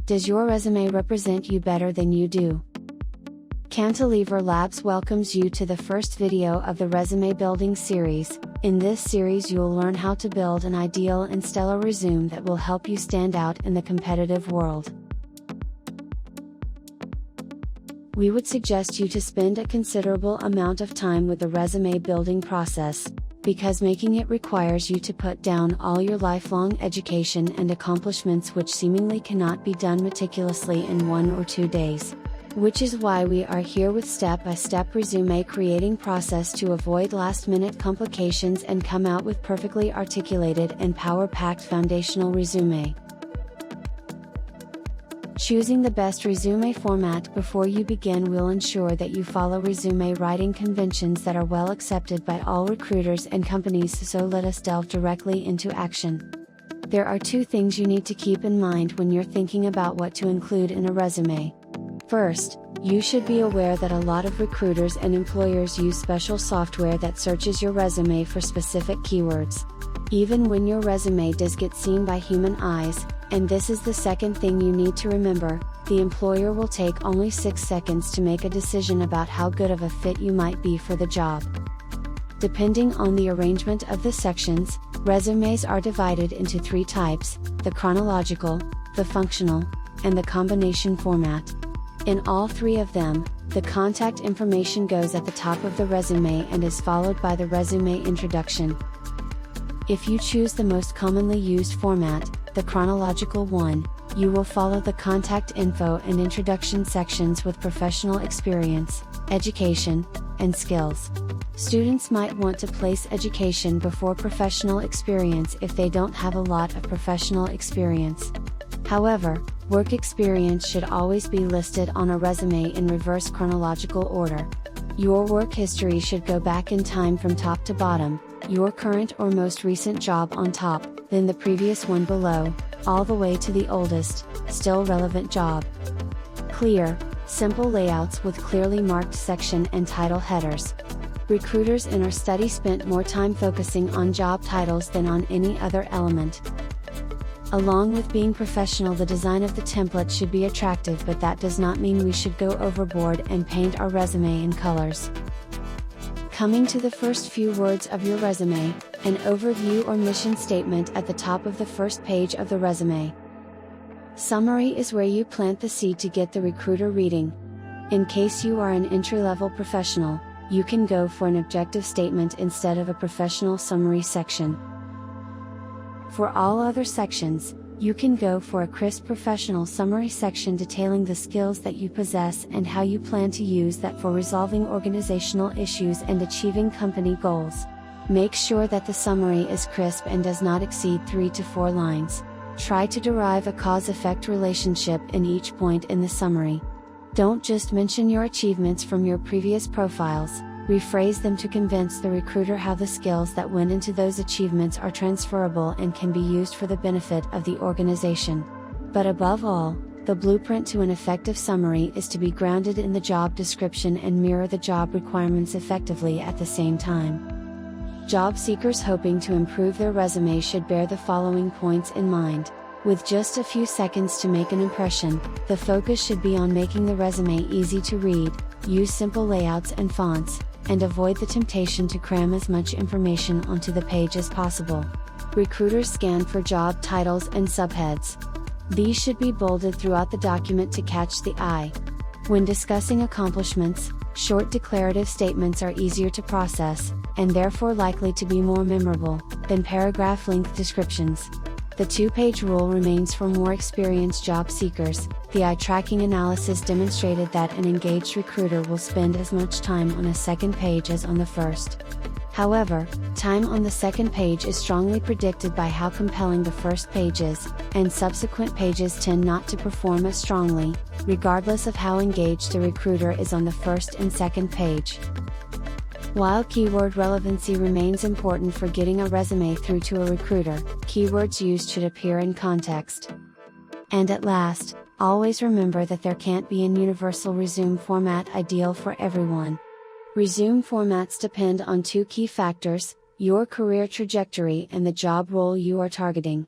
Does your resume represent you better than you do? Cantilever Labs welcomes you to the first video of the Resume Building series. In this series you'll learn how to build an ideal and stellar resume that will help you stand out in the competitive world. We would suggest you to spend a considerable amount of time with the resume building process, because making it requires you to put down all your lifelong education and accomplishments which seemingly cannot be done meticulously in 1 or 2 days. Which is why we are here with step-by-step resume creating process to avoid last-minute complications and come out with perfectly articulated and power-packed foundational resume. Choosing the best resume format before you begin will ensure that you follow resume writing conventions that are well accepted by all recruiters and companies, so let us delve directly into action. There are 2 things you need to keep in mind when you're thinking about what to include in a resume. First, you should be aware that a lot of recruiters and employers use special software that searches your resume for specific keywords. Even when your resume does get seen by human eyes, and this is the second thing you need to remember, the employer will take only 6 seconds to make a decision about how good of a fit you might be for the job. Depending on the arrangement of the sections, resumes are divided into 3 types: the chronological, the functional, and the combination format. In all 3 of them, the contact information goes at the top of the resume and is followed by the resume introduction. If you choose the most commonly used format, the chronological one, you will follow the contact info and introduction sections with professional experience, education, and skills. Students might want to place education before professional experience if they don't have a lot of professional experience. However, work experience should always be listed on a resume in reverse chronological order. Your work history should go back in time from top to bottom, your current or most recent job on top, then the previous one below, all the way to the oldest, still relevant job. Clear, simple layouts with clearly marked section and title headers. Recruiters in our study spent more time focusing on job titles than on any other element. Along with being professional, the design of the template should be attractive, but that does not mean we should go overboard and paint our resume in colors. Coming to the first few words of your resume, an overview or mission statement at the top of the first page of the resume. Summary is where you plant the seed to get the recruiter reading. In case you are an entry-level professional, you can go for an objective statement instead of a professional summary section. For all other sections, you can go for a crisp professional summary section detailing the skills that you possess and how you plan to use that for resolving organizational issues and achieving company goals. Make sure that the summary is crisp and does not exceed 3 to 4 lines. Try to derive a cause-effect relationship in each point in the summary. Don't just mention your achievements from your previous profiles. Rephrase them to convince the recruiter how the skills that went into those achievements are transferable and can be used for the benefit of the organization. But above all, the blueprint to an effective summary is to be grounded in the job description and mirror the job requirements effectively at the same time. Job seekers hoping to improve their resume should bear the following points in mind. With just a few seconds to make an impression, the focus should be on making the resume easy to read, use simple layouts and fonts, and avoid the temptation to cram as much information onto the page as possible. Recruiters scan for job titles and subheads. These should be bolded throughout the document to catch the eye. When discussing accomplishments, short declarative statements are easier to process, and therefore likely to be more memorable, than paragraph-length descriptions. The 2-page rule remains for more experienced job seekers. The eye tracking analysis demonstrated that an engaged recruiter will spend as much time on a second page as on the first. However, time on the second page is strongly predicted by how compelling the first page is, and subsequent pages tend not to perform as strongly, regardless of how engaged the recruiter is on the first and second page. While keyword relevancy remains important for getting a resume through to a recruiter, keywords used should appear in context. And at last, always remember that there can't be an universal resume format ideal for everyone. Resume formats depend on 2 key factors: your career trajectory and the job role you are targeting.